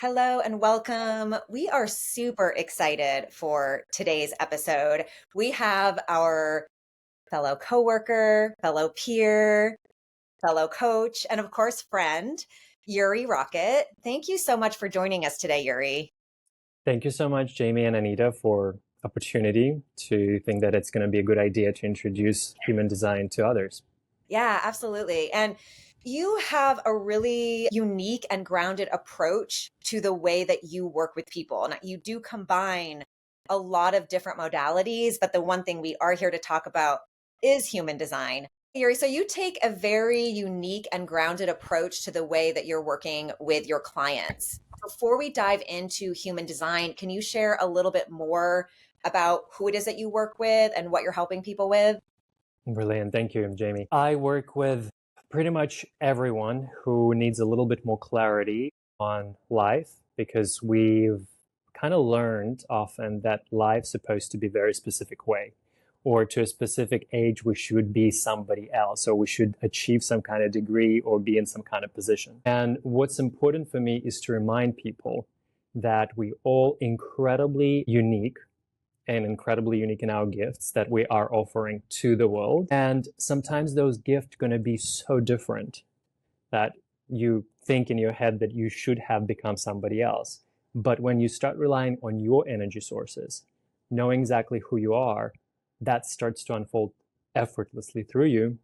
Hello and welcome. We are super excited for today's episode. We have our fellow coworker, fellow peer, fellow coach, and of course, friend, Yuri Rocket. Thank you so much for joining us today, Yuri. Thank you so much, Jamie and Anita, for opportunity to think that it's going to be a good idea to introduce human design to others. Yeah, absolutely. And you have a really unique and grounded approach to the way that you work with people. And you do combine a lot of different modalities, but the one thing we are here to talk about is human design. Yuri, so you take a very unique and grounded approach to the way that you're working with your clients. Before we dive into human design, can you share a little bit more about who it is that you work with and what you're helping people with? Brilliant. Thank you, Jamie. I work with pretty much everyone who needs a little bit more clarity on life because we've kind of learned often that life's supposed to be a very specific way, or to a specific age we should be somebody else, or we should achieve some kind of degree or be in some kind of position. And what's important for me is to remind people that we all incredibly unique and incredibly unique in our gifts that we are offering to the world. And sometimes those gifts are going to be so different that you think in your head that you should have become somebody else. But when you start relying on your energy sources, knowing exactly who you are, that starts to unfold effortlessly through you.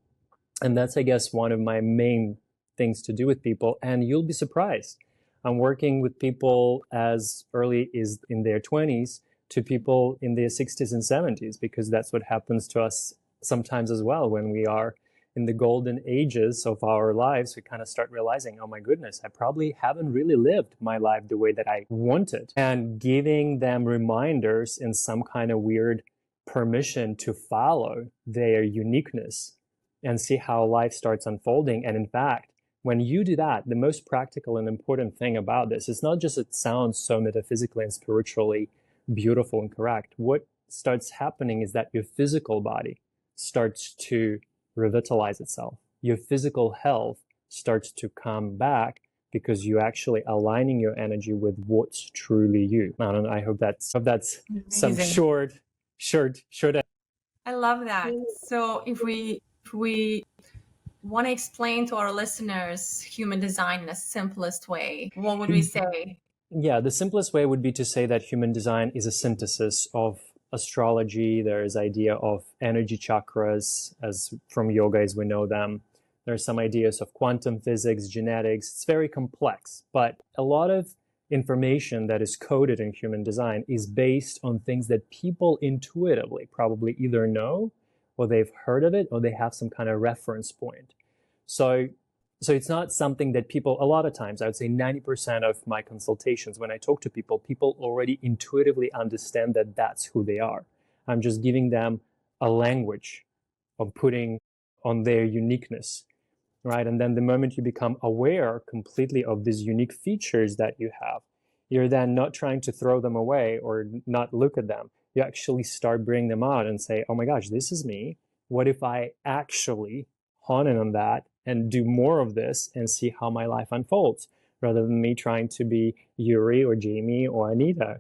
And that's, I guess, one of my main things to do with people. And you'll be surprised. I'm working with people as early as in their 20s to people in their 60s and 70s, because that's what happens to us sometimes as well. When we are in the golden ages of our lives, we kind of start realizing, oh my goodness, I probably haven't really lived my life the way that I wanted. And giving them reminders and some kind of weird permission to follow their uniqueness and see how life starts unfolding. And in fact, when you do that, the most practical and important thing about this is not just it sounds so metaphysically and spiritually beautiful and correct. What starts happening is that your physical body starts to revitalize itself. Your physical health starts to come back because you're actually aligning your energy with what's truly you. I don't know, I hope that's some Amazing. short. I love that. So if we want to explain to our listeners human design in the simplest way, what would we say? Yeah, the simplest way would be to say that human design is a synthesis of astrology. There is idea of energy chakras, as from yoga as we know them. There are some ideas of quantum physics, genetics. It's very complex, but a lot of information that is coded in human design is based on things that people intuitively probably either know, or they've heard of it, or they have some kind of reference point. So it's not something that people, a lot of times, I would say 90% of my consultations, when I talk to people, people already intuitively understand that that's who they are. I'm just giving them a language of putting on their uniqueness, right? And then the moment you become aware completely of these unique features that you have, you're then not trying to throw them away or not look at them. You actually start bringing them out and say, oh my gosh, this is me. What if I actually hone in on that and do more of this and see how my life unfolds, rather than me trying to be Yuri or Jamie or Anita?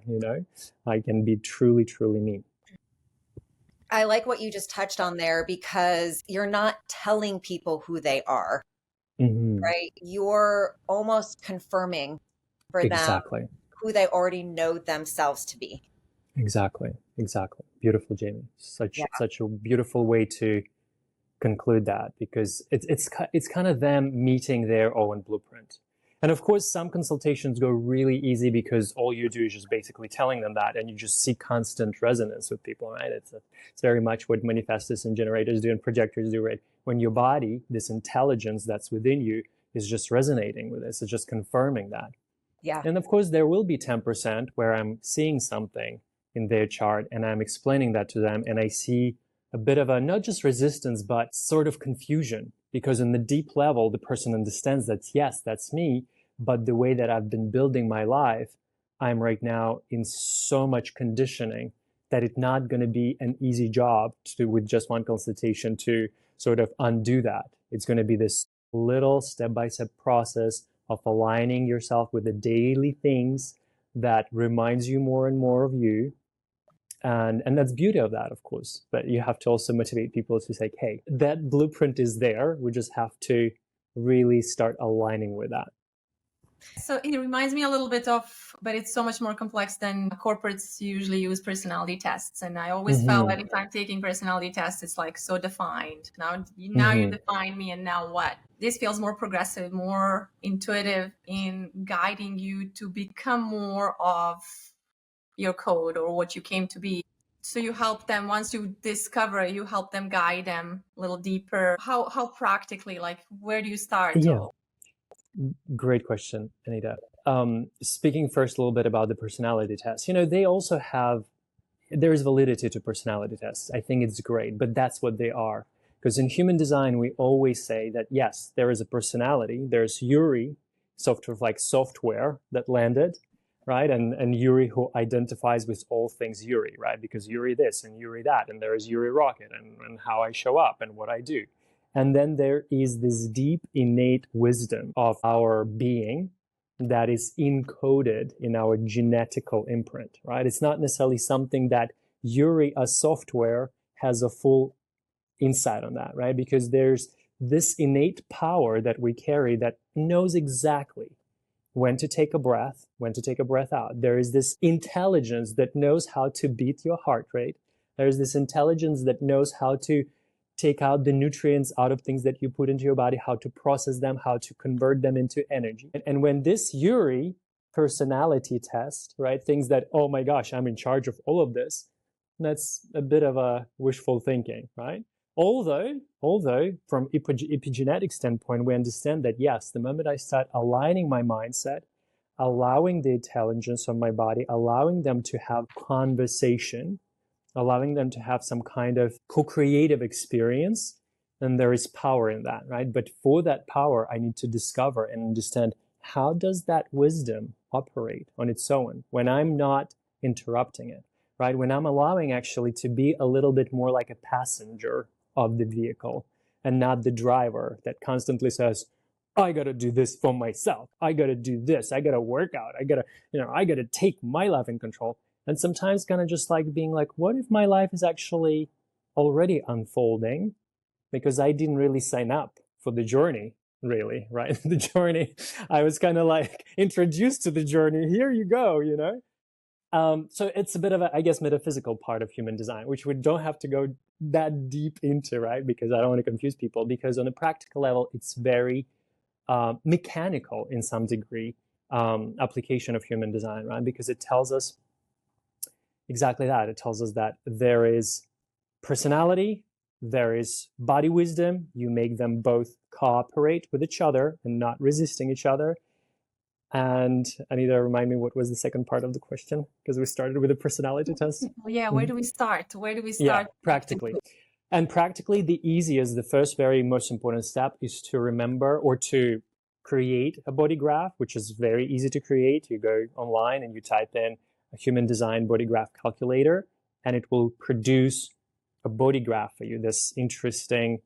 I can be truly, truly me. I like what you just touched on there because you're not telling people who they are, right? You're almost confirming for them Exactly. who they already know themselves to be. Exactly. Beautiful, Jamie. Yeah. Such a beautiful way to conclude that, because it's kind of them meeting their own blueprint. And of course, some consultations go really easy because all you do is just basically telling them that, and you just see constant resonance with people, right? It's very much what manifestors and generators do and projectors do, right? When your body, this intelligence that's within you, is just resonating with this, it's just confirming that. Yeah. And of course, there will be 10% where I'm seeing something in their chart and I'm explaining that to them, and I see a bit of a, not just resistance, but sort of confusion, because in the deep level, the person understands that, yes, that's me, but the way that I've been building my life, I'm right now in so much conditioning that it's not going to be an easy job with just one consultation to sort of undo that. It's going to be this little step-by-step process of aligning yourself with the daily things that reminds you more and more of you. And that's beauty of that, of course. But you have to also motivate people to say, hey, that blueprint is there. We just have to really start aligning with that. So it reminds me a little bit of, but it's so much more complex than corporates usually use personality tests. And I always felt that if I'm taking personality tests, it's like so defined. Now you define me, and now what? This feels more progressive, more intuitive in guiding you to become more of your code or what you came to be. So you help them, once you discover, you help them, guide them a little deeper. How practically, like, where do you start? Yeah. Great question, Anita. Speaking first a little bit about the personality test, they also have, there's validity to personality tests. I think it's great, but that's what they are. Because in human design, we always say that, yes, there is a personality. There's Yuri, sort of like software that landed, right? And Yuri, who identifies with all things Yuri, right? Because Yuri this and Yuri that, and there is Yuri Rocket and how I show up and what I do. And then there is this deep innate wisdom of our being that is encoded in our genetical imprint, right? It's not necessarily something that Yuri, as software, has a full insight on that, right? Because there's this innate power that we carry that knows exactly when to take a breath, when to take a breath out. There is this intelligence that knows how to beat your heart rate. There's this intelligence that knows how to take out the nutrients out of things that you put into your body, how to process them, how to convert them into energy. And when this Yuri personality test, right, things that, oh my gosh, I'm in charge of all of this, that's a bit of a wishful thinking, right? Although from epigenetic standpoint, we understand that, yes, the moment I start aligning my mindset, allowing the intelligence of my body, allowing them to have conversation, allowing them to have some kind of co-creative experience, and there is power in that, right? But for that power, I need to discover and understand, how does that wisdom operate on its own when I'm not interrupting it, right? When I'm allowing actually to be a little bit more like a passenger of the vehicle and not the driver that constantly says, I got to do this for myself. I got to do this. I got to work out. I got to take my life in control. And sometimes kind of just like being like, what if my life is actually already unfolding because I didn't really sign up for the journey, really, right? The journey, I was kind of like introduced to the journey. Here you go, So it's a bit of a, I guess, metaphysical part of human design, which we don't have to go that deep into, right? Because I don't want to confuse people, because on a practical level, it's very mechanical in some degree, application of human design, right? Because it tells us exactly that. It tells us that there is personality, there is body wisdom. You make them both cooperate with each other and not resisting each other. And Anita, remind me, what was the second part of the question? Because we started with a personality test. Yeah, where do we start? Yeah, practically. And practically, the easiest, the first very most important step is to remember or to create a body graph, which is very easy to create. You go online and you type in a human design body graph calculator, and it will produce a body graph for you, this interesting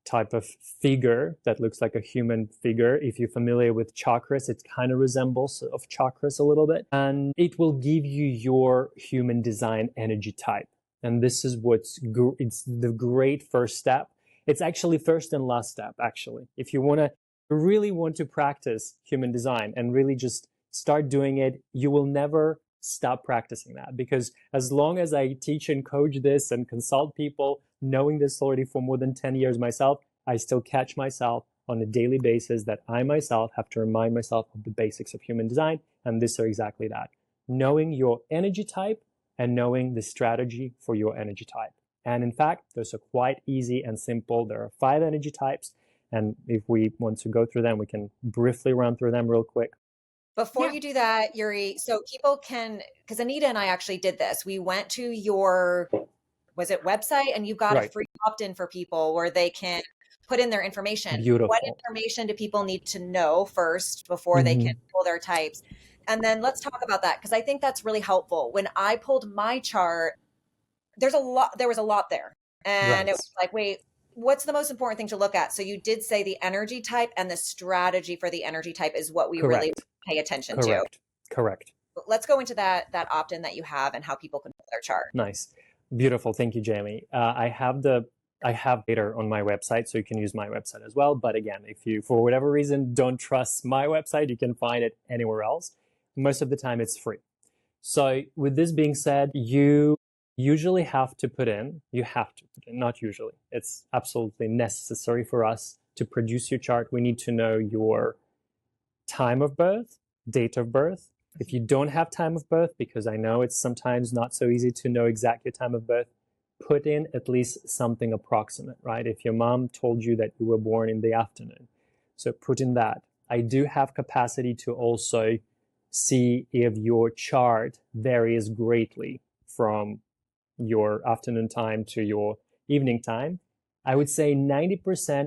type of figure that looks like a human figure. If you're familiar with chakras, it kind of resembles of chakras a little bit. And it will give you your human design energy type. And this is it's the great first step. It's actually first and last step, actually. If you really want to practice human design and really just start doing it, you will never stop practicing that. Because as long as I teach and coach this and consult people, knowing this already for more than 10 years myself, I still catch myself on a daily basis that I myself have to remind myself of the basics of human design. And these are exactly that. Knowing your energy type and knowing the strategy for your energy type. And in fact, those are quite easy and simple. There are 5 energy types. And if we want to go through them, we can briefly run through them real quick. Before you do that, Yuri, so people can, because Anita and I actually did this. We went to your, was it website? And you got a free opt-in for people where they can put in their information. Beautiful. What information do people need to know first before they can pull their types? And then let's talk about that, because I think that's really helpful. When I pulled my chart, there was a lot there. And it was like, wait, what's the most important thing to look at? So you did say the energy type and the strategy for the energy type is what we really Correct. pay attention to. Correct. Correct. Let's go into that opt-in that you have and how people can build their chart. Nice. Beautiful. Thank you, Jamie. I have data on my website, so you can use my website as well. But again, if you, for whatever reason, don't trust my website, you can find it anywhere else. Most of the time, it's free. So with this being said, you have to put in, not usually, it's absolutely necessary for us to produce your chart. We need to know your time of birth, date of birth. If you don't have time of birth, because I know it's sometimes not so easy to know exact your time of birth, put in at least something approximate, right? If your mom told you that you were born in the afternoon, so put in that. I do have capacity to also see if your chart varies greatly from your afternoon time to your evening time. I would say 90%,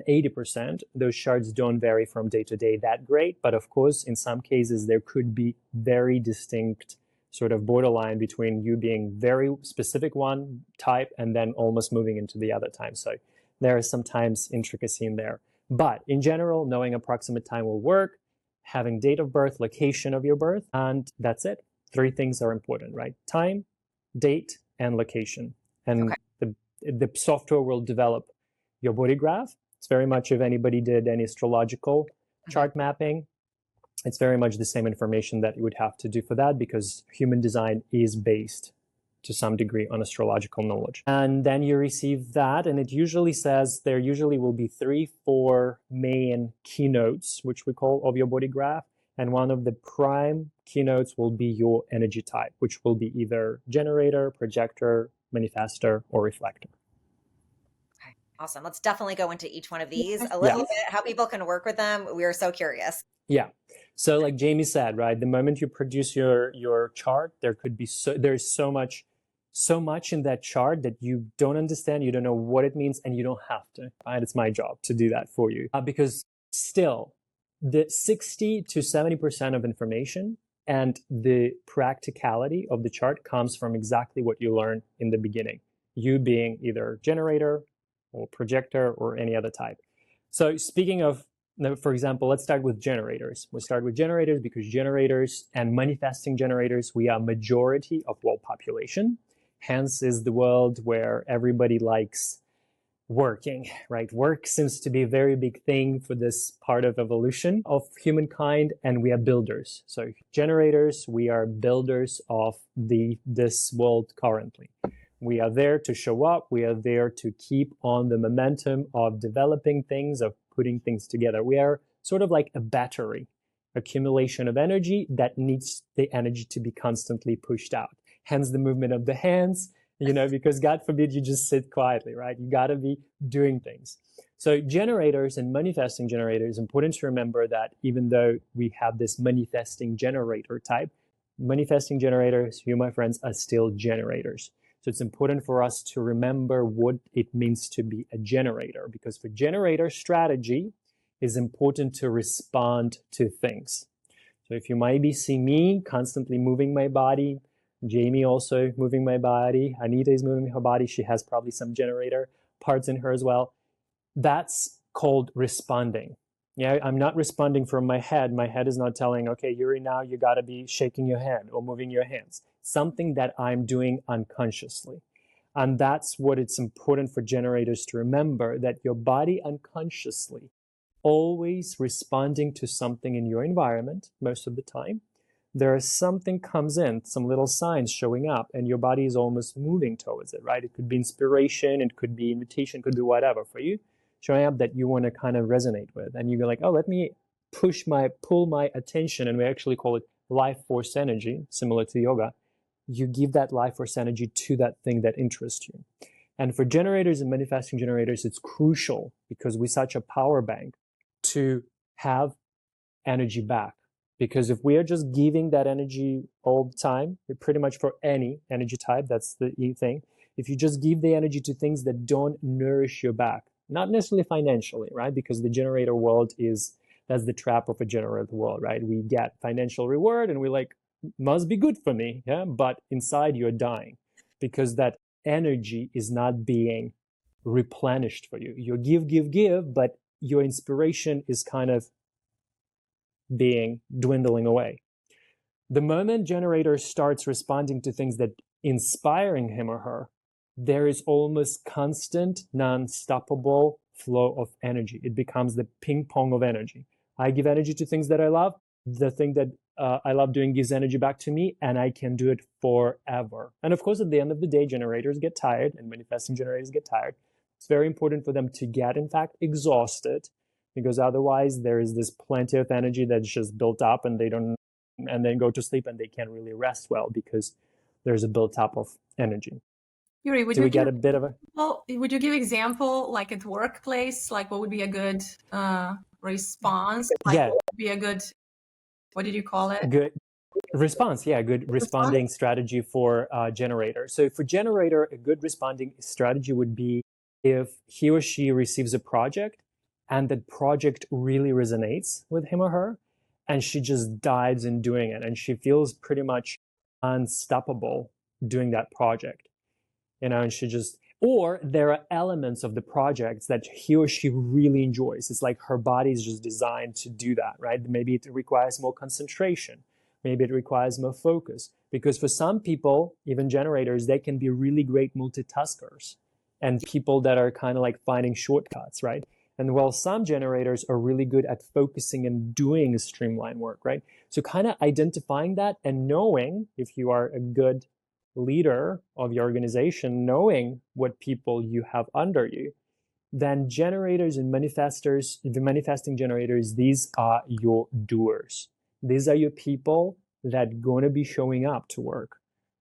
80%, those charts don't vary from day to day that great. But of course, in some cases, there could be very distinct sort of borderline between you being very specific one type and then almost moving into the other time. So there is sometimes intricacy in there. But in general, knowing approximate time will work, having date of birth, location of your birth, and that's it. 3 things are important, right? Time, date, and location. And the software will develop your body graph. It's very much, if anybody did any astrological chart mapping, it's very much the same information that you would have to do for that, because human design is based to some degree on astrological knowledge. And then you receive that, and it usually says there usually will be 3-4 main keynotes, which we call, of your body graph. And one of the prime keynotes will be your energy type, which will be either generator, projector, manifestor, or reflector. Okay, awesome. Let's definitely go into each one of these a little bit, how people can work with them. We are so curious. Yeah. So like Jamie said, right, the moment you produce your chart, there could be there's so much in that chart that you don't understand, you don't know what it means, and you don't have to, right? It's my job to do that for you. Because still, the 60 to 70% of information and the practicality of the chart comes from exactly what you learned in the beginning, you being either generator or projector or any other type. So speaking of, for example, let's start with generators. We'll start with generators because generators and manifesting generators, we are majority of world population. Hence is the world where everybody likes working, right? Work seems to be a very big thing for this part of evolution of humankind, and we are builders. So generators, we are builders of this world currently. We are there to show up. We are there to keep on the momentum of developing things, of putting things together. We are sort of like a battery, accumulation of energy that needs the energy to be constantly pushed out. Hence the movement of the hands, because God forbid you just sit quietly, right? You got to be doing things. So generators and manifesting generators, important to remember that even though we have this manifesting generator type, manifesting generators, you, my friends, are still generators. So it's important for us to remember what it means to be a generator, because for generator strategy is important to respond to things. So if you maybe see me constantly moving my body, Jamie also moving my body, Anita is moving her body, she has probably some generator parts in her as well. That's called responding. Yeah, I'm not responding from my head. My head is not telling, okay, Yuri, now you got to be shaking your hand or moving your hands. Something that I'm doing unconsciously. And that's what it's important for generators to remember, that your body unconsciously always responding to something in your environment most of the time. There is something comes in, some little signs showing up, and your body is almost moving towards it, right? It could be inspiration, it could be invitation, it could be whatever for you, showing up that you want to kind of resonate with. And you go like, oh, let me pull my attention, and we actually call it life force energy, similar to yoga. You give that life force energy to that thing that interests you. And for generators and manifesting generators, it's crucial, because we're such a power bank, to have energy back. Because if we are just giving that energy all the time, pretty much for any energy type, that's the thing. If you just give the energy to things that don't nourish your back, not necessarily financially, right? Because the generator world that's the trap of a generator world, right? We get financial reward and we're like, must be good for me, yeah? But inside you're dying, because that energy is not being replenished for you. You give, but your inspiration is kind of being dwindling away. The moment generator starts responding to things that inspiring him or her, there is almost constant, non-stoppable flow of energy. It becomes the ping pong of energy. I give energy to things that I love. The thing that I love doing gives energy back to me, and I can do it forever. And of course, at the end of the day, generators get tired, and manifesting generators get tired. It's very important for them to get, in fact, exhausted, because otherwise there is this plenty of energy that's just built up, and they don't, and then go to sleep, and they can't really rest well because there's a built up of energy. Yuri, Do we get a bit of a... Well, would you give example, like at workplace, like what would be a good response? Like Yeah. what would be a good, what did you call it? Good response. Yeah, good responding strategy for generator. So for generator, a good responding strategy would be if he or she receives a project and that project really resonates with him or her, and she just dives in doing it, and she feels pretty much unstoppable doing that project, and she just, or there are elements of the projects that he or she really enjoys. It's like her body is just designed to do that, right? Maybe it requires more concentration. Maybe it requires more focus, because for some people, even generators, they can be really great multitaskers, and people that are kind of like finding shortcuts, right? And while some generators are really good at focusing and doing streamline work, right? So kind of identifying that and knowing, if you are a good leader of your organization, knowing what people you have under you, then generators and manifestors, the manifesting generators, these are your doers. These are your people that going to be showing up to work.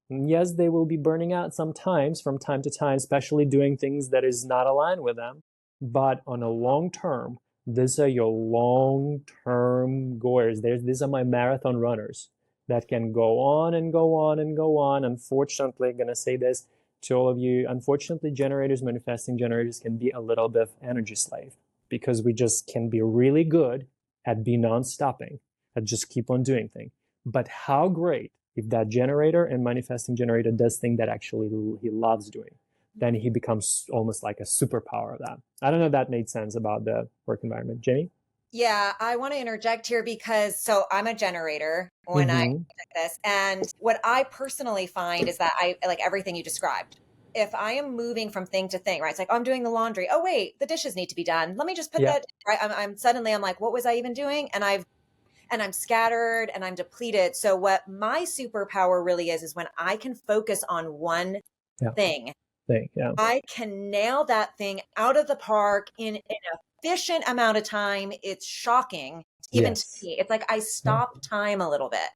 And yes, they will be burning out sometimes from time to time, especially doing things that is not aligned with them. But on a long term, these are your long-term goers. These are my marathon runners that can go on and go on and go on. Unfortunately, I'm going to say this to all of you. Unfortunately, generators, manifesting generators can be a little bit of energy slave, because we just can be really good at being non-stopping, at just keep on doing things. But how great if that generator and manifesting generator does things that actually he loves doing. Then he becomes almost like a superpower of that. I don't know if that made sense about the work environment. Jamie? Yeah, I want to interject here because so I'm a generator when I do this. And what I personally find is that I like everything you described. If I am moving from thing to thing, right? It's like, oh, I'm doing the laundry. Oh, wait, the dishes need to be done. Let me just put that right. I'm suddenly I'm like, what was I even doing? And I'm scattered and I'm depleted. So what my superpower really is when I can focus on one thing. I can nail that thing out of the park in an efficient amount of time. It's shocking, even to me. It's like I stop time a little bit.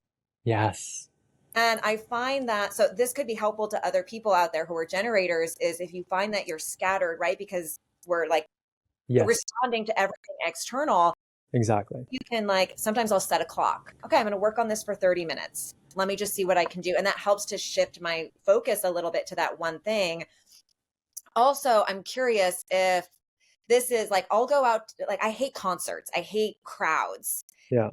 Yes. And I find that, so this could be helpful to other people out there who are generators, is if you find that you're scattered, right? Because we're like responding to everything external. Exactly. You can like, sometimes I'll set a clock. Okay, I'm going to work on this for 30 minutes. Let me just see what I can do. And that helps to shift my focus a little bit to that one thing. Also, I'm curious if this is like, I'll go out, like, I hate concerts. I hate crowds. Yeah.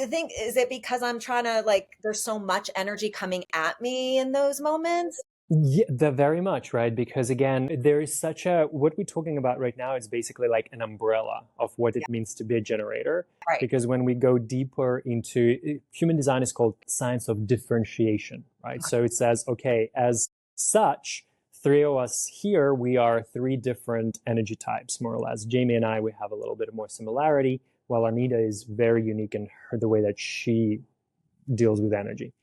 I think, is it because I'm trying to like, there's so much energy coming at me in those moments? Yeah, very much, right? Because again, there is such a, what we're talking about right now is basically like an umbrella of what it means to be a generator. Right. Because when we go deeper into human design is called science of differentiation, right? So it says, okay, as such, three of us here, we are three different energy types, more or less. Jamie and I, we have a little bit more similarity, while Anita is very unique in the way that she deals with energy.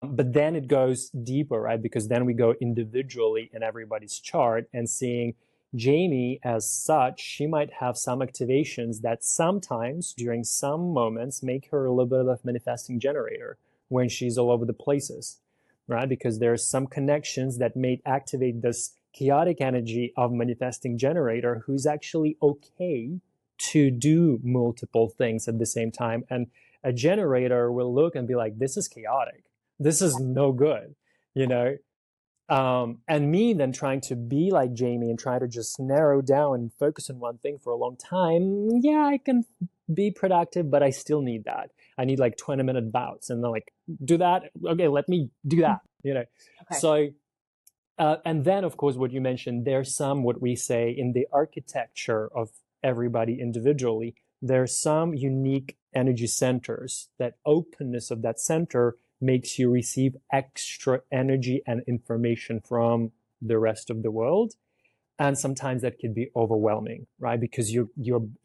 But then it goes deeper, right? Because then we go individually in everybody's chart and seeing Jamie as such, she might have some activations that sometimes during some moments make her a little bit of a manifesting generator when she's all over the places, right? Because there's some connections that may activate this chaotic energy of manifesting generator who's actually okay to do multiple things at the same time. And a generator will look and be like, this is chaotic. This is no good, and me then trying to be like Jamie and try to just narrow down and focus on one thing for a long time. Yeah, I can be productive, but I still need that. I need like 20-minute bouts and then like, do that. Okay, let me do that, Okay. So And then, of course, what you mentioned, there's some, what we say in the architecture of everybody individually, there's some unique energy centers. That openness of that center makes you receive extra energy and information from the rest of the world. And sometimes that can be overwhelming, right? Because you're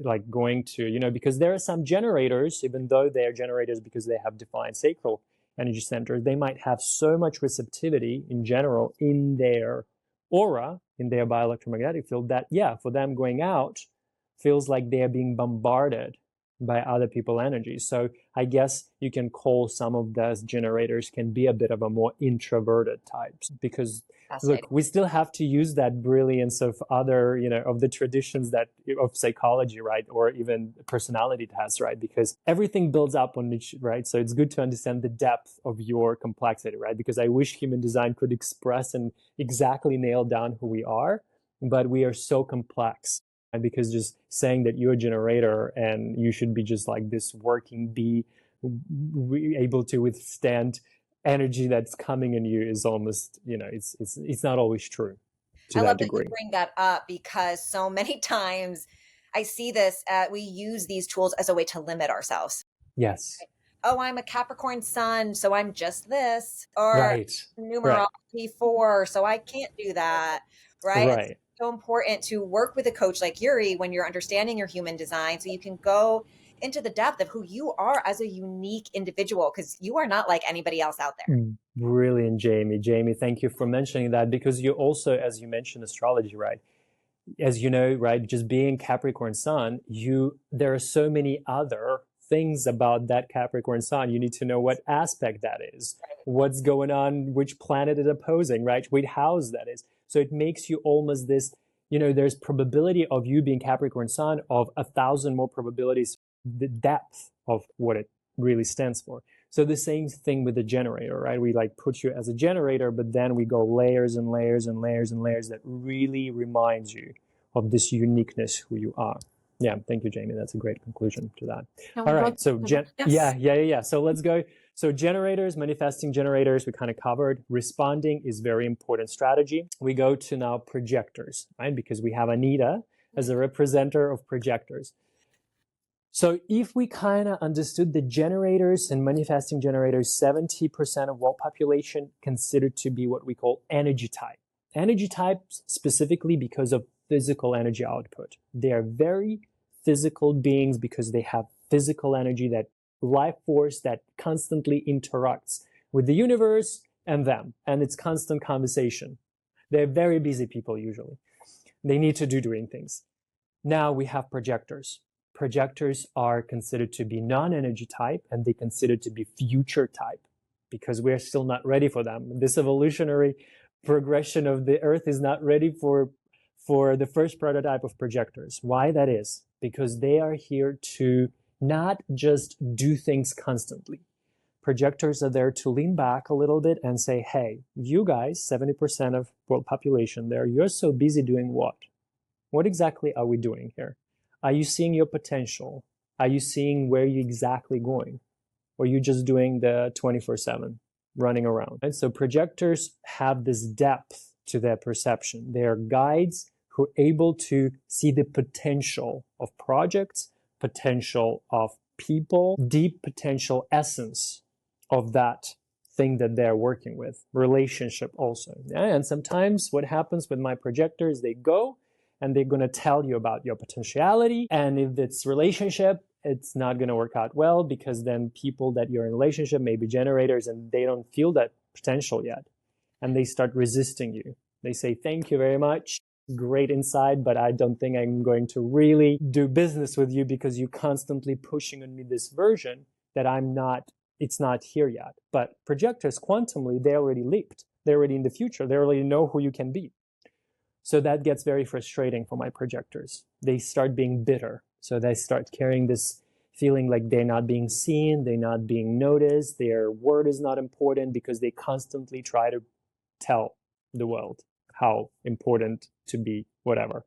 like going to, because there are some generators, even though they're generators because they have defined sacral energy centers, they might have so much receptivity in general in their aura, in their bioelectromagnetic field, that for them going out feels like they're being bombarded by other people's energy. So I guess you can call some of those generators can be a bit of a more introverted types, because look, we still have to use that brilliance of other, of the traditions of psychology, right? Or even personality tests, right? Because everything builds up on each, right? So it's good to understand the depth of your complexity, right? Because I wish human design could express and exactly nail down who we are, but we are so complex. And because just saying that you're a generator and you should be just like this working bee, able to withstand energy that's coming in you is almost, it's not always true to I that love that you degree. bring that up because so many times I see this, we use these tools as a way to limit ourselves. Yes. Oh, I'm a Capricorn sun, so I'm just this, or Right. Right. numerology 4, so I can't do that, right? And Right. it's so important to work with a coach like Yuri when you're understanding your human design so you can go into the depth of who you are as a unique individual, because you are not like anybody else out there. Brilliant, Jamie. Jamie, thank you for mentioning that, because you also, as you mentioned, astrology, right? As you know, right, just being Capricorn sun, there are so many other things about that Capricorn sun. You need to know what aspect that is, what's going on, which planet is opposing, right? Which house that is. So it makes you almost this, there's probability of you being Capricorn sun of 1,000 more probabilities, the depth of what it really stands for. So the same thing with the generator, right? We like put you as a generator, but then we go layers and layers and layers and layers that really reminds you of this uniqueness, who you are. Yeah, thank you, Jamie. That's a great conclusion to that. All right, so Yes. So let's go. So generators, manifesting generators, we kind of covered. Responding is very important strategy. We go to now projectors, right? Because we have Anita as a representative of projectors. So if we kind of understood the generators and manifesting generators, 70% of world population considered to be what we call energy type. Energy types specifically because of physical energy output. They are very physical beings because they have physical energy, that life force that constantly interacts with the universe and them, and it's constant conversation. They're very busy people usually. They need to doing things. Now we have projectors. Projectors are considered to be non-energy type, and they considered to be future type because we're still not ready for them. This evolutionary progression of the Earth is not ready for the first prototype of projectors. Why that is? Because they are here to not just do things constantly. Projectors are there to lean back a little bit and say, hey, you guys, 70% of world population there, you're so busy doing what? What exactly are we doing here? Are you seeing your potential? Are you seeing where you're exactly going? Or are you just doing the 24/7 running around? And so projectors have this depth to their perception. They are guides who are able to see the potential of projects, potential of people, deep potential essence of that thing that they're working with, relationship also. And sometimes what happens with my projectors, they go and they're going to tell you about your potentiality. And if it's relationship, it's not going to work out well, because then people that you're in relationship may be generators and they don't feel that potential yet. And they start resisting you. They say, thank you very much. Great inside, but I don't think I'm going to really do business with you because you're constantly pushing on me this version that it's not here yet. But projectors, quantumly, they already leaped. They're already in the future. They already know who you can be. So that gets very frustrating for my projectors. They start being bitter. So they start carrying this feeling like they're not being seen, they're not being noticed, their word is not important, because they constantly try to tell the world how important to be, whatever.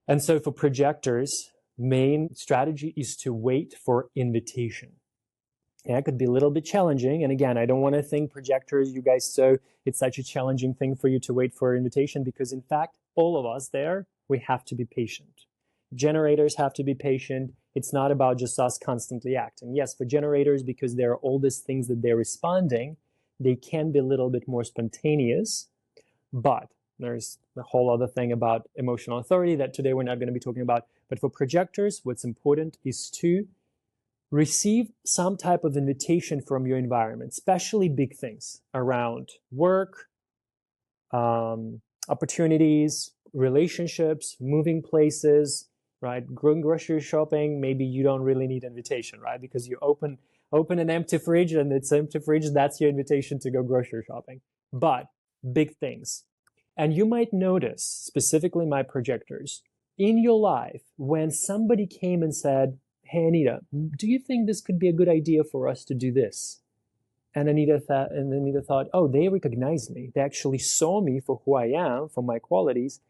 And so for projectors, main strategy is to wait for invitation. Yeah, it could be a little bit challenging. And again, I don't want to think projectors, you guys, so it's such a challenging thing for you to wait for an invitation, because in fact, all of us there, we have to be patient. Generators have to be patient. It's not about just us constantly acting. Yes, for generators, because there are all these things that they're responding, they can be a little bit more spontaneous, but there's a whole other thing about emotional authority that today we're not going to be talking about. But for projectors, what's important is to receive some type of invitation from your environment, especially big things around work, opportunities, relationships, moving places, right? Going grocery shopping, maybe you don't really need invitation, right? Because you open an empty fridge and it's empty fridge, that's your invitation to go grocery shopping. But big things. And you might notice, specifically my projectors, in your life, when somebody came and said, hey, Anita, do you think this could be a good idea for us to do this? And Anita thought, oh, they recognize me. They actually saw me for who I am, for my qualities,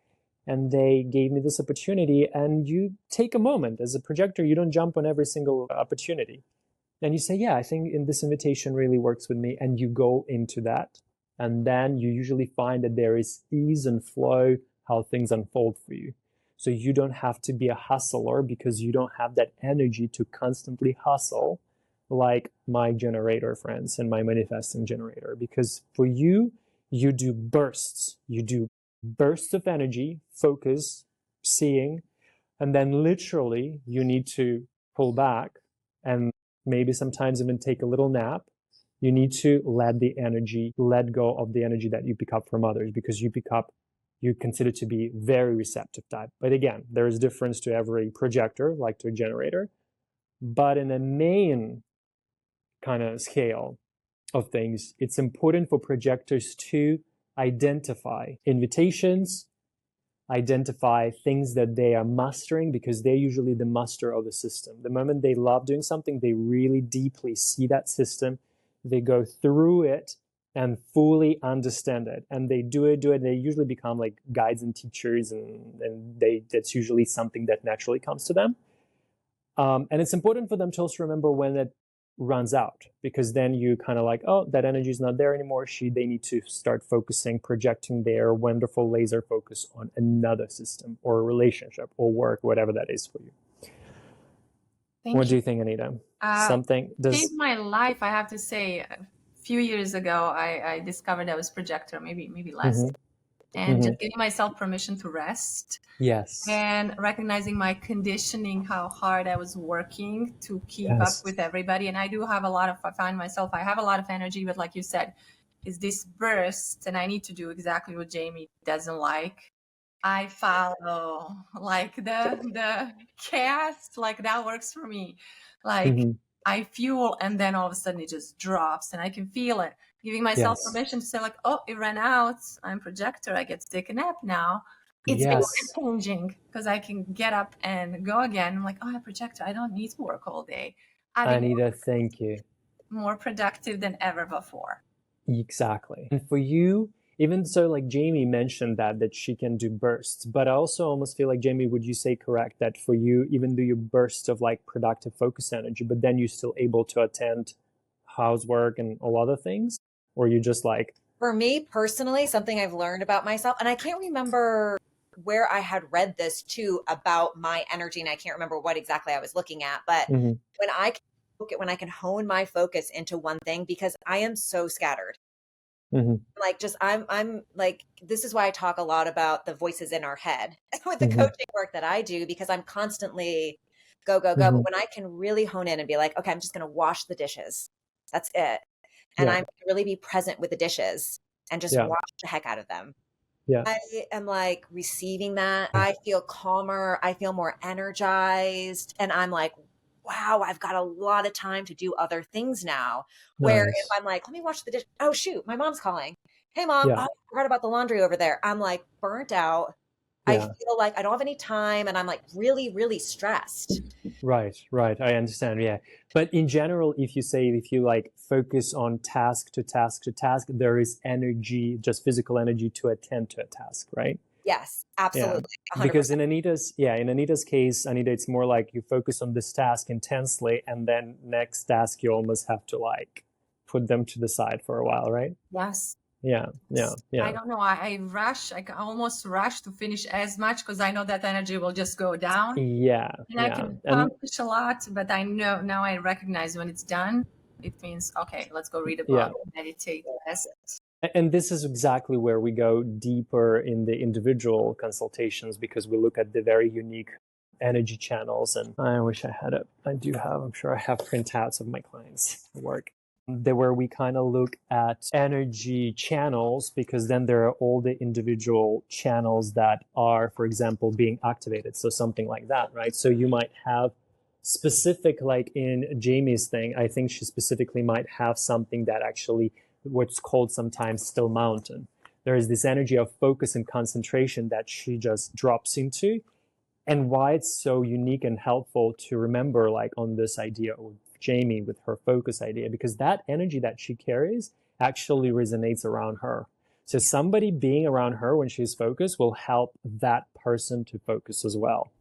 and they gave me this opportunity. And you take a moment. As a projector, you don't jump on every single opportunity. And you say, yeah, I think this invitation really works with me. And you go into that. And then you usually find that there is ease and flow how things unfold for you. So you don't have to be a hustler, because you don't have that energy to constantly hustle like my generator friends and my manifesting generator. Because for you, you do bursts. You do bursts of energy, focus, seeing, and then literally you need to pull back and maybe sometimes even take a little nap. You need to let go of the energy that you pick up from others, because you consider to be very receptive type. But again, there is difference to every projector, like to a generator. But in the main kind of scale of things, it's important for projectors to identify invitations, identify things that they are mastering, because they're usually the master of the system. The moment they love doing something, they really deeply see that system, they go through it and fully understand it, and they do it. They usually become like guides and teachers, and that's usually something that naturally comes to them. And it's important for them to also remember when it runs out, because then you kind of like, oh, that energy is not there anymore. They need to start focusing, projecting their wonderful laser focus on another system or a relationship or work, whatever that is for you. What do you think, Anita? Changed my life, I have to say. A few years ago, I discovered I was projector, maybe less. And just giving myself permission to rest. Yes. And recognizing my conditioning, how hard I was working to keep up with everybody. And I have a lot of energy, but like you said, is this burst, and I need to do exactly what Jamie doesn't like. I follow like the cast, like that works for me. Like I fuel, and then all of a sudden it just drops, and I can feel it. Giving myself permission to say like, oh, it ran out. I'm projector. I get to take a nap now. It's been changing, because I can get up and go again. I'm like, oh, I'm a projector. I don't need to work all day. Anita, thank you. More productive than ever before. Exactly. And for you, even so, like Jamie mentioned that she can do bursts, but I also almost feel like, Jamie, would you say correct that for you, even though you burst of like productive focus energy, but then you're still able to attend housework and all other things? Or you just like... For me personally, something I've learned about myself, and I can't remember where I had read this too about my energy, and I can't remember what exactly I was looking at, but when I can hone my focus into one thing, because I am so scattered. Like I'm like, this is why I talk a lot about the voices in our head with the coaching work that I do, because I'm constantly go. But when I can really hone in and be like, okay, I'm just going to wash the dishes. That's it. And I'm really be present with the dishes and just wash the heck out of them. I am like receiving that. I feel calmer. I feel more energized. And I'm like, wow, I've got a lot of time to do other things now. Where if I'm like, let me wash the dish. Oh, shoot, my mom's calling. Hey, mom, I forgot about the laundry over there. I'm like burnt out. I feel like I don't have any time, and I'm like really, really stressed. Right. I understand. Yeah. But in general, if you like focus on task to task to task, there is energy, just physical energy to attend to a task, right? Yes, Yeah. absolutely. 100%. Because in Anita's case, Anita, it's more like you focus on this task intensely, and then next task you almost have to like put them to the side for a while, right? Yes. Yeah, yeah, yeah. I don't know. I rush. I almost rush to finish as much because I know that energy will just go down. Yeah, And I yeah. can And accomplish a lot, but I know now I recognize when it's done, it means, okay, let's go read a yeah. book, meditate, rest. And this is exactly where we go deeper in the individual consultations, because we look at the very unique energy channels. And I wish I do have, I'm sure I have printouts of my clients' work. Where we kind of look at energy channels, because then there are all the individual channels that are, for example, being activated. So something like that, right? So you might have specific, like in Jamie's thing, I think she specifically might have something that actually what's called sometimes still mountain. There is this energy of focus and concentration that she just drops into. And why it's so unique and helpful to remember, like on this idea of Jamie with her focus idea, because that energy that she carries actually resonates around her. So somebody being around her when she's focused will help that person to focus as well.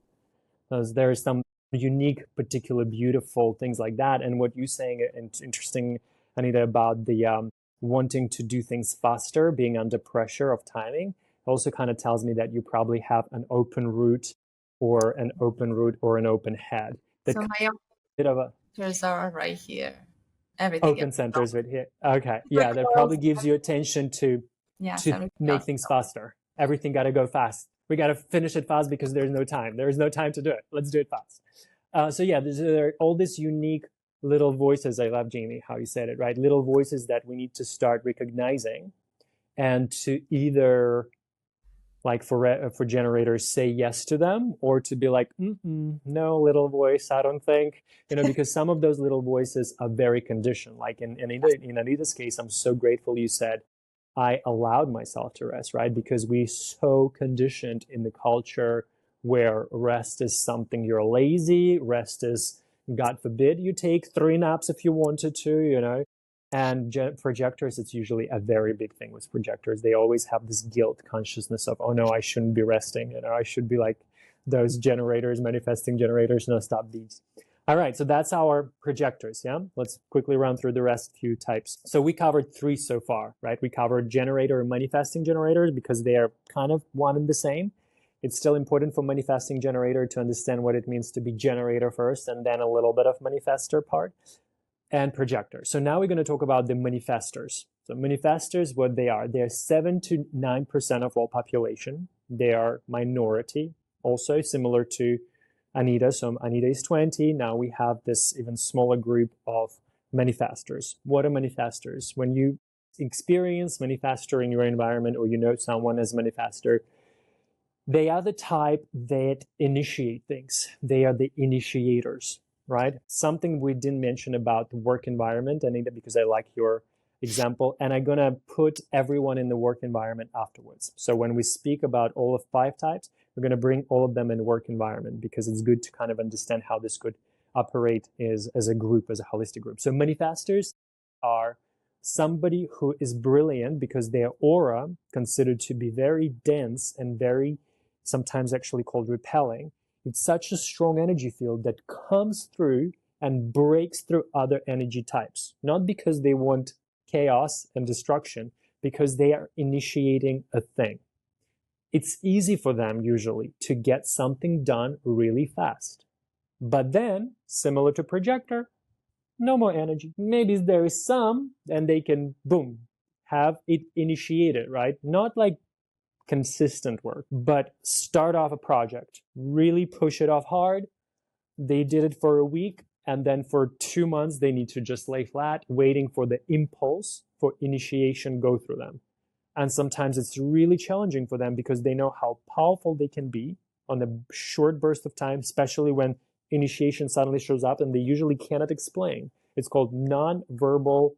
Because there is some unique, particular, beautiful things like that. And what you're saying, interesting, Anita, about the wanting to do things faster, being under pressure of timing, also kind of tells me that you probably have an open route or an open head. So my Bit of a answers are right here. Everything is open centers right here. Okay, super yeah, that close. probably gives you attention to Yes, to everything make else. things faster. Everything got to go fast. We got to finish it fast because there's no time. There is no time to do it. Let's do it fast. So yeah, there are all these unique little voices. I love, Jamie, how you said it, right? Little voices that we need to start recognizing, and to either, like for generators, say yes to them, or to be like, no, little voice, I don't think, because some of those little voices are very conditioned. Like in Anita's case, I'm so grateful you said, I allowed myself to rest, right? Because we so conditioned in the culture where rest is something you're lazy, rest is, God forbid, you take 3 naps if you wanted to. And projectors, it's usually a very big thing with projectors. They always have this guilt consciousness of, oh no, I shouldn't be resting. I should be like those generators, manifesting generators. No, stop these. All right, so that's our projectors, yeah? Let's quickly run through the rest few types. So we covered 3 so far, right? We covered generator and manifesting generators because they are kind of one and the same. It's still important for manifesting generator to understand what it means to be generator first, and then a little bit of manifestor part, and projector. So now we're going to talk about the manifestors. So manifestors, what they are 7 to 9% of all population. They are minority, also similar to Anita. So Anita is 20. Now we have this even smaller group of manifestors. What are manifestors? When you experience manifestor in your environment, or someone as manifestor, they are the type that initiate things. They are the initiators, right? Something we didn't mention about the work environment, Anita, because I like your example, and I'm going to put everyone in the work environment afterwards. So when we speak about all of 5 types, we're going to bring all of them in work environment, because it's good to kind of understand how this could operate as a group, as a holistic group. So manifestors are somebody who is brilliant because their aura considered to be very dense and very, sometimes actually called repelling. It's such a strong energy field that comes through and breaks through other energy types, not because they want chaos and destruction, because they are initiating a thing. It's easy for them usually to get something done really fast. But then, similar to projector, no more energy. Maybe there is some, and they can, boom, have it initiated, right? Not like consistent work, but start off a project, really push it off hard. They did it for a week, and then for 2 months, they need to just lay flat, waiting for the impulse for initiation go through them. And sometimes it's really challenging for them because they know how powerful they can be on a short burst of time, especially when initiation suddenly shows up and they usually cannot explain. It's called non-verbal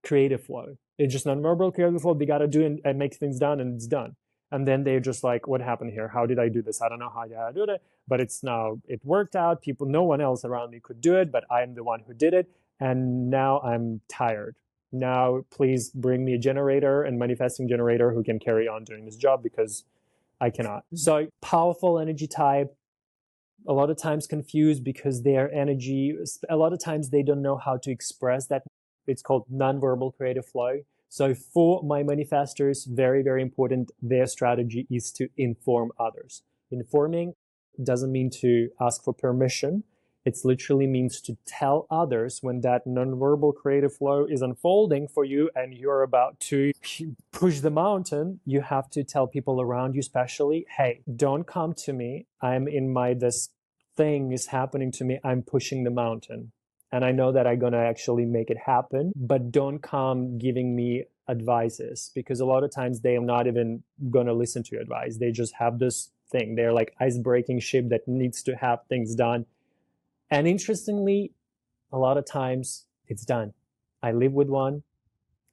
creative flow. It's just non-verbal creative flow. They got to do and make things done, and it's done. And then they're just like, what happened here? How did I do this? I don't know how I did it, but it worked out. No one else around me could do it, but I'm the one who did it. And now I'm tired. Now, please bring me a generator and manifesting generator who can carry on doing this job, because I cannot. So powerful energy type, a lot of times confused because their energy, a lot of times they don't know how to express that. It's called nonverbal creative flow. So for my manifestors, very, very important, their strategy is to inform others. Informing doesn't mean to ask for permission. It literally means to tell others when that nonverbal creative flow is unfolding for you and you're about to push the mountain. You have to tell people around you, especially, hey, don't come to me. I'm in this thing is happening to me. I'm pushing the mountain. And I know that I'm going to actually make it happen, but don't come giving me advices, because a lot of times they are not even going to listen to your advice. They just have this thing. They're like ice-breaking ship that needs to have things done. And interestingly, a lot of times it's done. I live with one,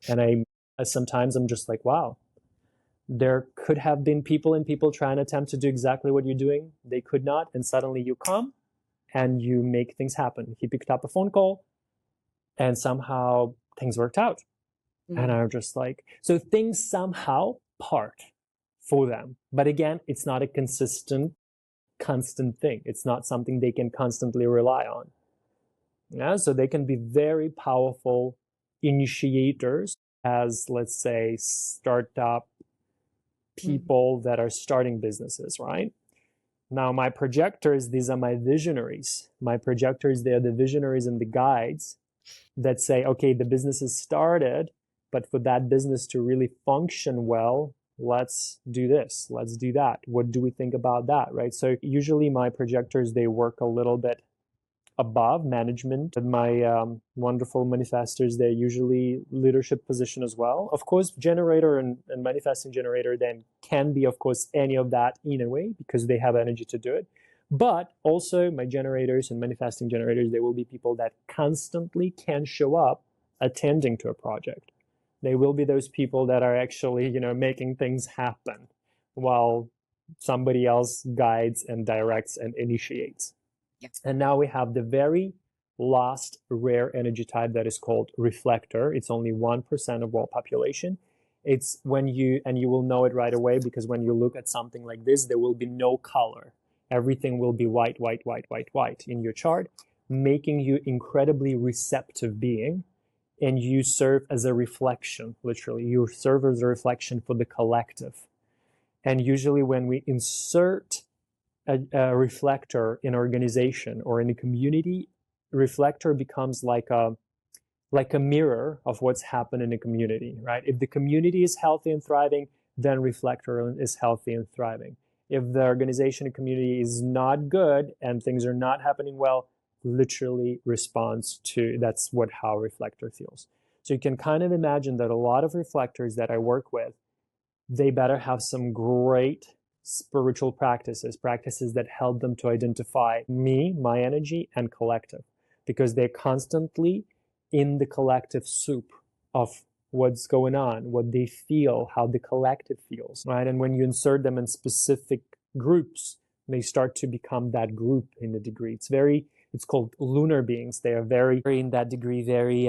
and sometimes I'm just like, wow, there could have been people trying to attempt to do exactly what you're doing. They could not. And suddenly you come and you make things happen. He picked up a phone call and somehow things worked out. And I'm just like, so things somehow part for them. But again, it's not a constant thing. It's not something they can constantly rely on. Yeah, so they can be very powerful initiators as, let's say, startup people that are starting businesses, right? Now, my projectors, these are my visionaries. My projectors, they're the visionaries and the guides that say, okay, the business is started, but for that business to really function well, let's do this, let's do that. What do we think about that, right? So usually my projectors, they work a little bit above management. And my wonderful manifestors, they're usually leadership position as well. Of course, generator and manifesting generator then can be, of course, any of that in a way, because they have energy to do it. But also my generators and manifesting generators, they will be people that constantly can show up attending to a project. They will be those people that are actually, making things happen while somebody else guides and directs and initiates. Yes. And now we have the very last rare energy type that is called reflector. It's only 1% of world population. It's when you will know it right away, because when you look at something like this, there will be no color. Everything will be white, white, white, white, white in your chart, making you incredibly receptive being. And you serve as a reflection, literally. You serve as a reflection for the collective. And usually when we insert a reflector in an organization or in a community, reflector becomes like a mirror of what's happened in a community, right? If the community is healthy and thriving, then reflector is healthy and thriving. If the organization and community is not good and things are not happening well, literally responds to, that's how reflector feels. So you can kind of imagine that a lot of reflectors that I work with, they better have some great spiritual practices that help them to identify me, my energy, and collective, because they're constantly in the collective soup of what's going on, what they feel, how the collective feels, right? And when you insert them in specific groups, they start to become that group in a degree. It's called lunar beings. They are very, very in that degree, very,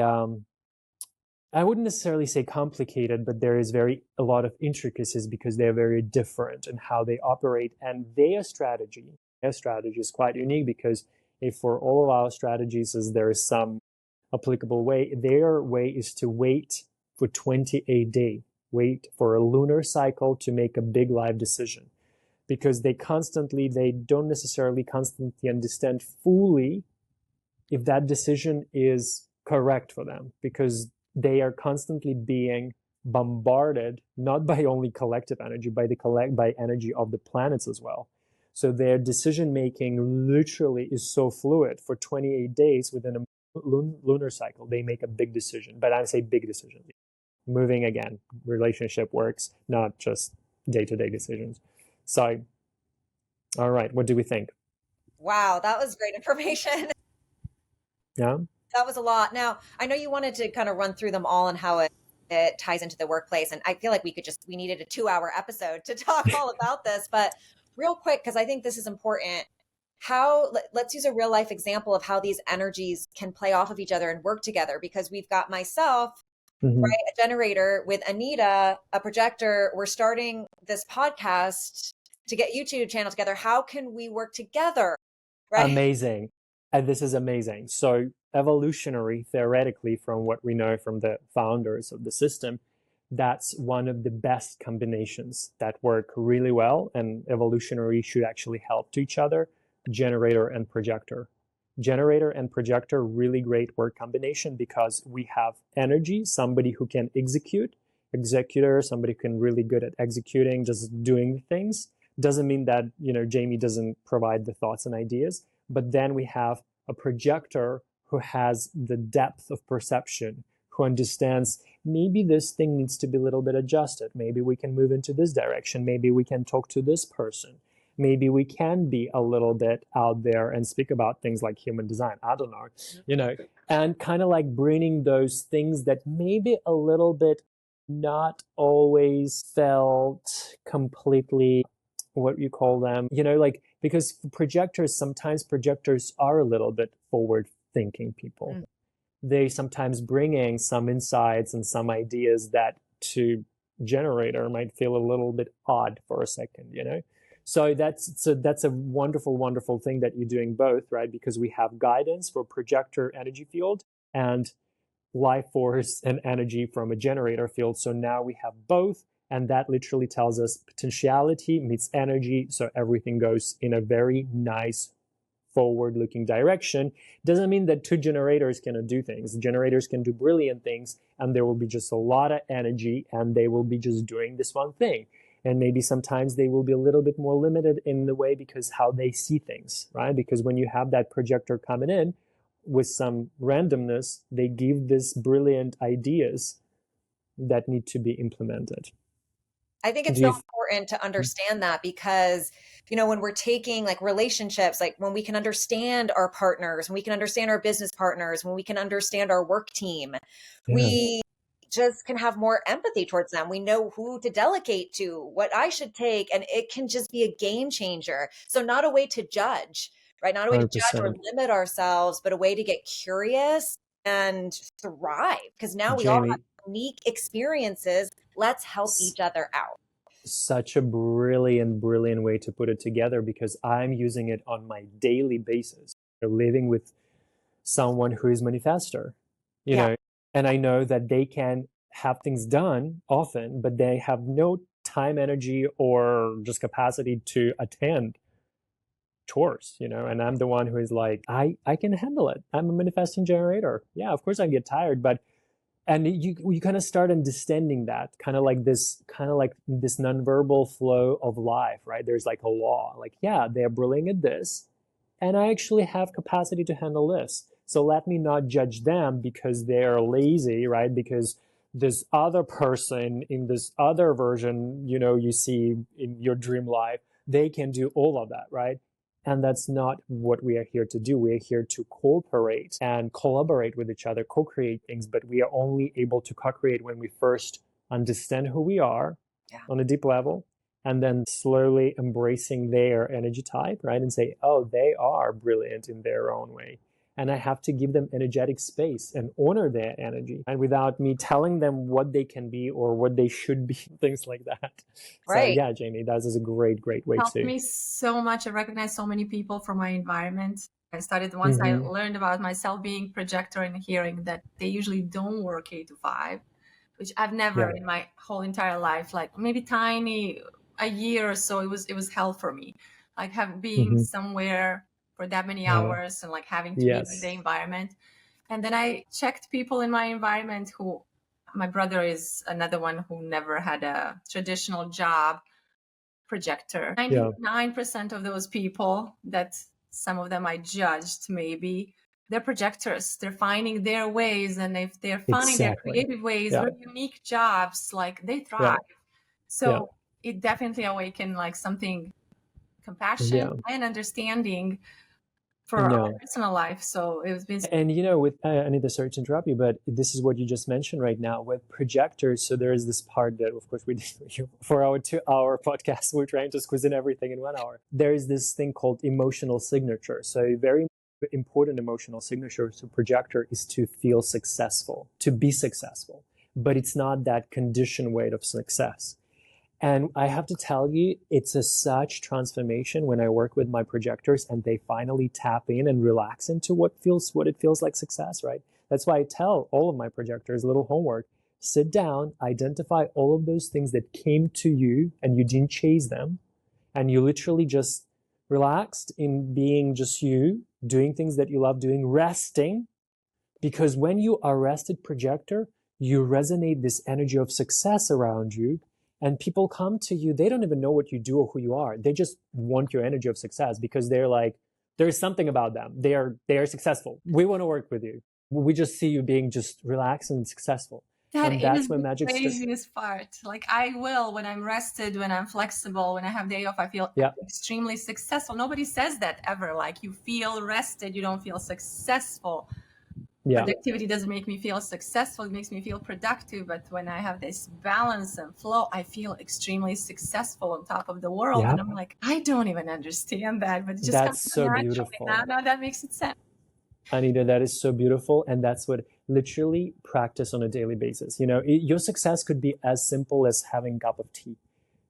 I wouldn't necessarily say complicated, but there is a lot of intricacies because they're very different in how they operate. And their strategy is quite unique, because if for all of our strategies there is some applicable way, their way is to wait for 28 days, wait for a lunar cycle to make a big life decision, because they don't necessarily constantly understand fully if that decision is correct for them, because they are constantly being bombarded, not by only collective energy, by energy of the planets as well. So their decision making literally is so fluid. For 28 days within a lunar cycle, they make a big decision. But I say big decision. Moving again, relationship works, not just day-to-day decisions. So, all right, what do we think? Wow, that was great information. Yeah. That was a lot. Now, I know you wanted to kind of run through them all and how it ties into the workplace. And I feel like we needed a 2-hour episode to talk all about this. But real quick, because I think this is important, let's use a real life example of how these energies can play off of each other and work together. Because we've got myself, right, a generator, with Anita, a projector. We're starting this podcast to get you two to channel together. How can we work together? Right. Amazing. And this is amazing. So evolutionary, theoretically, from what we know from the founders of the system, that's one of the best combinations that work really well. And evolutionary should actually help to each other, generator and projector. Generator and projector, really great word combination because we have energy, somebody who can executor, somebody who can really good at executing, just doing things. Doesn't mean that, Jamie doesn't provide the thoughts and ideas, but then we have a projector who has the depth of perception, who understands maybe this thing needs to be a little bit adjusted. Maybe we can move into this direction. Maybe we can talk to this person. Maybe we can be a little bit out there and speak about things like human design. I don't know, and kind of like bringing those things that maybe a little bit not always felt completely, what you call them, because sometimes projectors are a little bit forward thinking people. They sometimes bring in some insights and some ideas that to generator might feel a little bit odd for a second, So that's a wonderful, wonderful thing that you're doing both, right? Because we have guidance for projector energy field and life force and energy from a generator field. So now we have both, and that literally tells us potentiality meets energy. So everything goes in a very nice forward-looking direction. Doesn't mean that two generators cannot do things. Generators can do brilliant things, and there will be just a lot of energy, and they will be just doing this one thing. And maybe sometimes they will be a little bit more limited in the way because how they see things, right? Because when you have that projector coming in with some randomness, they give this brilliant ideas that need to be implemented. I think it's so important to understand that because, when we're taking like relationships, like when we can understand our partners, when we can understand our business partners, when we can understand our work team, we just can have more empathy towards them. We know who to delegate to, what I should take, and it can just be a game changer. So not a way to judge, right? Not a way to judge or limit ourselves, but a way to get curious and thrive because now we all have unique experiences. Let's help each other out. Such a brilliant way to put it together because I'm using it on my daily basis. Living with someone who is manifestor, and I know that they can have things done often, but they have no time, energy, or just capacity to attend chores, and I'm the one who is like, I can handle it. I'm a manifesting generator. Yeah, of course I get tired, but and you kind of start understanding that kind of like this nonverbal flow of life, right? There's like a law, like, yeah, they're brilliant at this, and I actually have capacity to handle this. So let me not judge them because they're lazy, right? Because this other person in this other version, you see in your dream life, they can do all of that, right? And that's not what we are here to do. We are here to cooperate and collaborate with each other, co-create things, but we are only able to co-create when we first understand who we are on a deep level, and then slowly embracing their energy type, right? And say, oh, they are brilliant in their own way. And I have to give them energetic space and honor their energy. And without me telling them what they can be or what they should be, things like that. Right. So yeah, Jamie, that is a great way to. Helped me so much. I recognize so many people from my environment. I started once I learned about myself being projector and hearing that they usually don't work 8 to 5, which I've never in my whole entire life, like maybe tiny, a year or so, it was hell for me. Like being somewhere for that many hours and like having to be in the environment. And then I checked people in my environment who, my brother is another one who never had a traditional job, projector. 99% of those people, that some of them I judged maybe, they're projectors. They're finding their ways, and if they're finding their creative ways, very unique jobs, like they thrive. So it definitely awakened like something, compassion and understanding for our personal life. So it's been. And with I need to sorry to interrupt you, but this is what you just mentioned right now with projectors. So there is this part that, of course, we did for our 2-hour podcast. We're trying to squeeze in everything in 1 hour. There is this thing called emotional signature. So a very important emotional signature to projector is to feel successful, to be successful. But it's not that conditioned way of success. And I have to tell you, it's a such transformation when I work with my projectors and they finally tap in and relax into what it feels like success, right? That's why I tell all of my projectors, little homework, sit down, identify all of those things that came to you and you didn't chase them. And you literally just relaxed in being just you, doing things that you love doing, resting. Because when you are rested projector, you resonate this energy of success around you, and people come to you, they don't even know what you do or who you are. They just want your energy of success because they're like, there's something about them. They are successful. We want to work with you. We just see you being just relaxed and successful. That And is that's when the magic starts. craziest part. Like I will, when I'm rested, when I'm flexible, when I have day off, I feel Yeah. extremely successful. Nobody says that ever. Like you feel rested, you don't feel successful. Yeah. Productivity doesn't make me feel successful. It makes me feel productive. But when I have this balance and flow, I feel extremely successful on top of the world. Yeah. And I'm like, I don't even understand that, but it just comes That's so naturally. beautiful. Now that makes it sense. Anita, that is so beautiful. And that's what literally practice on a daily basis. You know, your success could be as simple as having a cup of tea.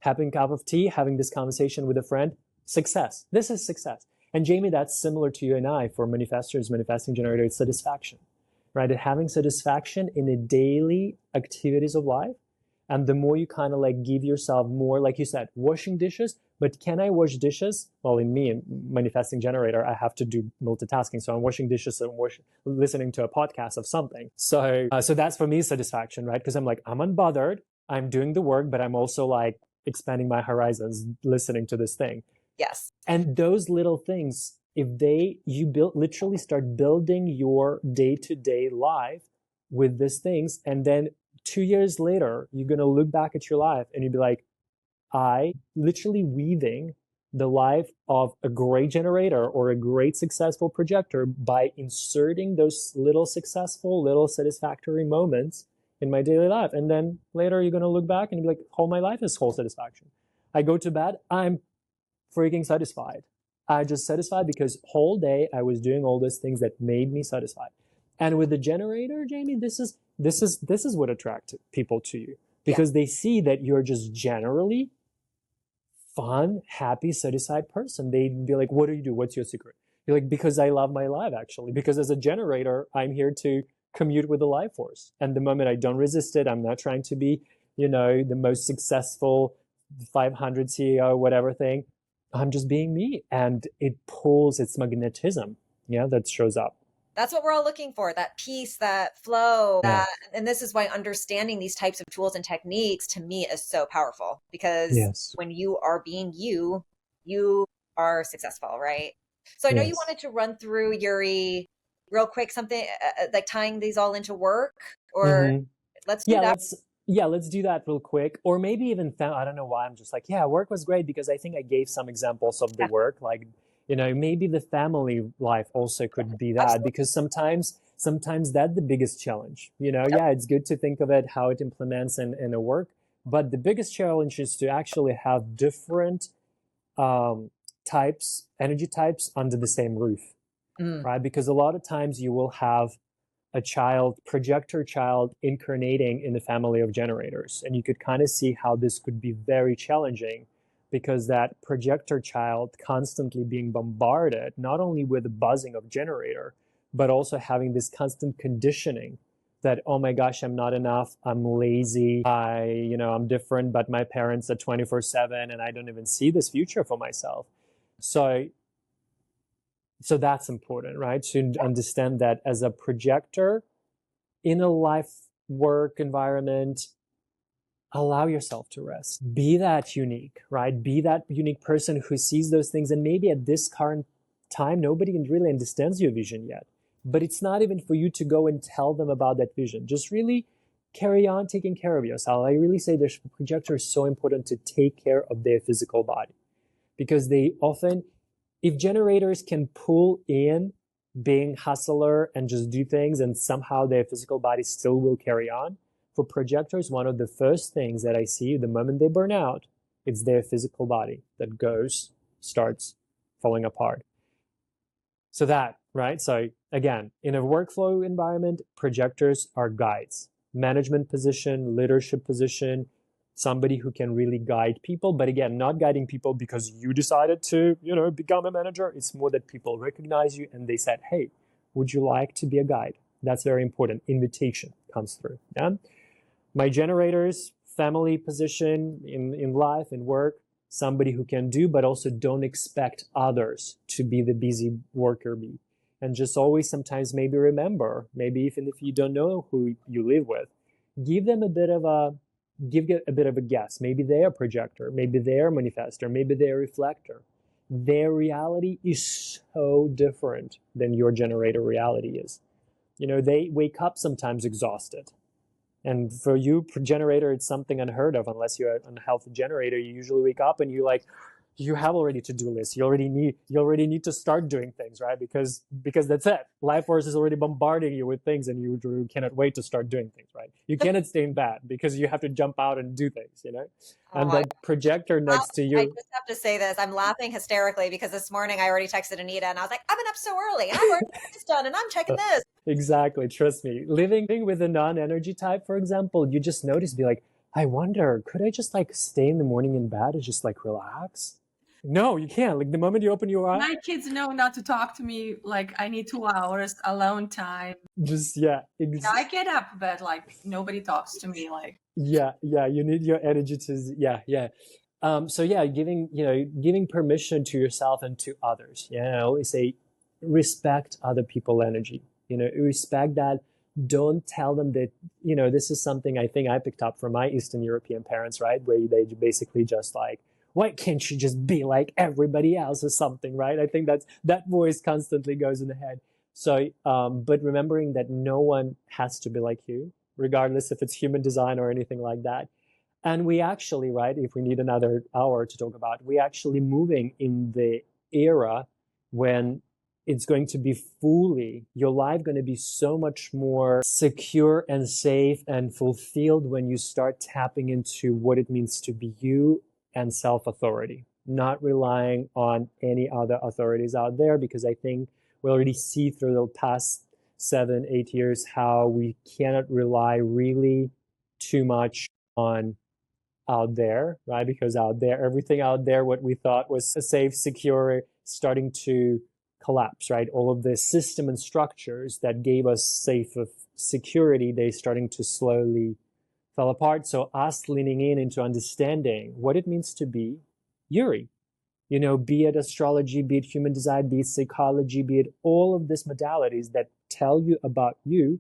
Having a cup of tea, having this conversation with a friend, success. This is success. And Jamie, that's similar to you and I for manifestors, manifesting generators, satisfaction, right? And having satisfaction in the daily activities of life. And the more you kind of like give yourself more, like you said, washing dishes, but can I wash dishes? Well, in me, manifesting generator, I have to do multitasking. So I'm washing dishes and listening to a podcast of something. So that's for me satisfaction, right? Because I'm like, I'm unbothered. I'm doing the work, but I'm also like expanding my horizons, listening to this thing. Yes. And those little things, if you literally start building your day-to-day life with these things, and then 2 years later, you're going to look back at your life and you'll be like, I literally weaving the life of a great generator or a great successful projector by inserting those little successful, little satisfactory moments in my daily life. And then later you're going to look back and be like, oh, my life is whole satisfaction. I go to bed, I'm freaking satisfied. I just satisfied because whole day I was doing all those things that made me satisfied. And with the generator, Jamie, this is what attracts people to you because they see that you're just generally fun, happy, satisfied person. They'd be like, what do you do? What's your secret? You're like, because I love my life, actually. Because as a generator, I'm here to commute with the life force. And the moment I don't resist it, I'm not trying to be, the most successful 500 CEO, whatever thing. I'm just being me. And it pulls its magnetism, that shows up. That's what we're all looking for, that peace, that flow, and this is why understanding these types of tools and techniques to me is so powerful because when you are being you, you are successful, right? So I know you wanted to run through, Yuri, real quick, something like tying these all into work, or let's do that. Let's do that real quick. Or maybe even, I don't know why I'm just like, work was great because I think I gave some examples of the work, like, maybe the family life also could be that. Absolutely. Because sometimes that's the biggest challenge. It's good to think of it, how it implements in a work, but the biggest challenge is to actually have different energy types under the same roof, right? Because a lot of times you will have a projector child incarnating in the family of generators, and you could kind of see how this could be very challenging because that projector child constantly being bombarded, not only with the buzzing of generator, but also having this constant conditioning that, oh my gosh, I'm not enough, I'm lazy, I'm different, but my parents are 24/7 and I don't even see this future for myself. So that's important, right? To understand that as a projector in a life work environment, allow yourself to rest. Be that unique, right? Be that unique person who sees those things. And maybe at this current time, nobody really understands your vision yet. But it's not even for you to go and tell them about that vision. Just really carry on taking care of yourself. I really say the projector is so important to take care of their physical body. Because they often, if generators can pull in being hustler and just do things and somehow their physical body still will carry on, for projectors, one of the first things that I see the moment they burn out, it's their physical body that starts falling apart. So that, right? So again, in a workflow environment, projectors are guides. Management position, leadership position, somebody who can really guide people. But again, not guiding people because you decided to, become a manager. It's more that people recognize you and they said, hey, would you like to be a guide? That's very important. Invitation comes through. Yeah? My generators, family position in life, in work, somebody who can do, but also don't expect others to be the busy worker bee. And just always sometimes maybe remember, maybe even if you don't know who you live with, give them a bit of a guess. Maybe they're a projector, maybe they're a manifestor, maybe they're a reflector. Their reality is so different than your generator reality is. They wake up sometimes exhausted. And for you, generator, it's something unheard of. Unless you're an unhealthy generator, you usually wake up and you have already to-do lists. You already need to start doing things, right? Because that's it. Life force is already bombarding you with things, and you cannot wait to start doing things, right? You cannot stay in bed because you have to jump out and do things, And that projector next to I you. just have to say this. I'm laughing hysterically because this morning I already texted Anita and I was like, I've been up so early and I've already got this done and I'm checking this. Exactly. Trust me. Living with a non-energy type, for example, you just notice, be like, I wonder, could I just stay in the morning in bed and just relax? No, you can't. The moment you open your eyes. My kids know not to talk to me. I need 2 hours alone time. Just, yeah. I get up, but nobody talks to me. Yeah. You need your energy to, yeah. So yeah, giving permission to yourself and to others. Yeah, I always say, respect other people's energy. Respect that. Don't tell them that, this is something I think I picked up from my Eastern European parents, right? Where they basically just why can't you just be like everybody else or something, right? I think that voice constantly goes in the head. So, but remembering that no one has to be like you, regardless if it's human design or anything like that. And we actually, right, if we need another hour to talk about, we actually moving in the era when it's going to be your life going to be so much more secure and safe and fulfilled when you start tapping into what it means to be you and self-authority, not relying on any other authorities out there, because I think we already see through the past 7-8 years how we cannot rely really too much on out there, right? Because everything out there, what we thought was safe, secure, starting to collapse, right? All of the system and structures that gave us safe security, they starting to slowly fell apart. So us leaning into understanding what it means to be Yuri, be it astrology, be it human design, be it psychology, be it all of these modalities that tell you about you,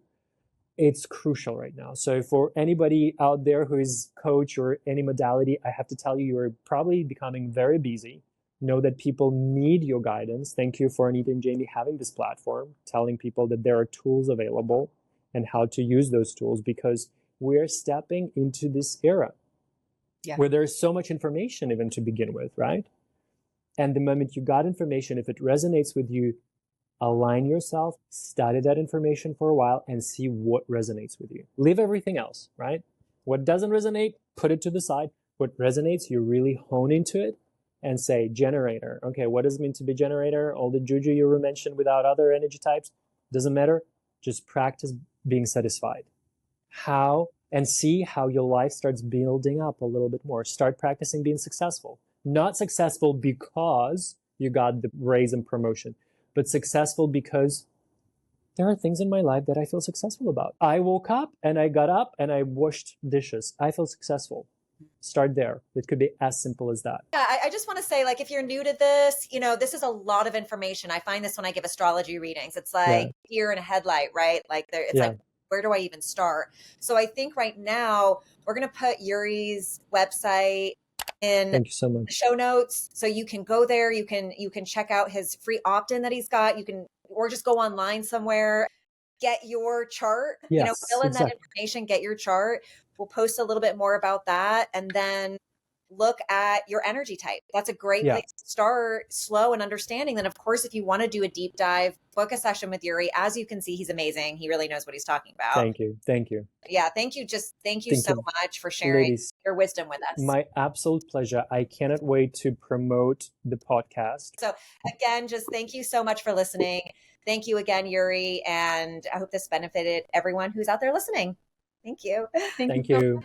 it's crucial right now. So for anybody out there who is coach or any modality, I have to tell you, you're probably becoming very busy. Know that people need your guidance. Thank you for Anita and Jamie having this platform, telling people that there are tools available and how to use those tools, because we're stepping into this era where there's so much information even to begin with, right? And the moment you got information, if it resonates with you, align yourself, study that information for a while and see what resonates with you. Leave everything else, right? What doesn't resonate, put it to the side. What resonates, you really hone into it and say, generator. Okay, what does it mean to be generator? All the juju you mentioned without other energy types, doesn't matter. Just practice being satisfied. And see how your life starts building up a little bit more. Start practicing being successful. Not successful because you got the raise and promotion, but successful because there are things in my life that I feel successful about. I woke up and I got up and I washed dishes. I feel successful. Start there. It could be as simple as that. Yeah, I just want to say, if you're new to this, this is a lot of information. I find this when I give astrology readings. It's deer in a headlight, right? Where do I even start? So I think right now we're going to put Yuri's website in Thank you so much. the show notes, so you can go there. You can check out his free opt-in that he's got. Or just go online somewhere, get your chart. Yes, fill in exactly. that information, get your chart. We'll post a little bit more about that, and then look at your energy type. That's a great place to start, slow and understanding. Then, of course, if you want to do a deep dive, book a session with Yuri. As you can see, he's amazing. He really knows what he's talking about. Thank you. Yeah, thank you. Thank you so much for sharing Ladies, your wisdom with us. My absolute pleasure. I cannot wait to promote the podcast. So again, just thank you so much for listening. Thank you again, Yuri. And I hope this benefited everyone who's out there listening. Thank you. Thank you.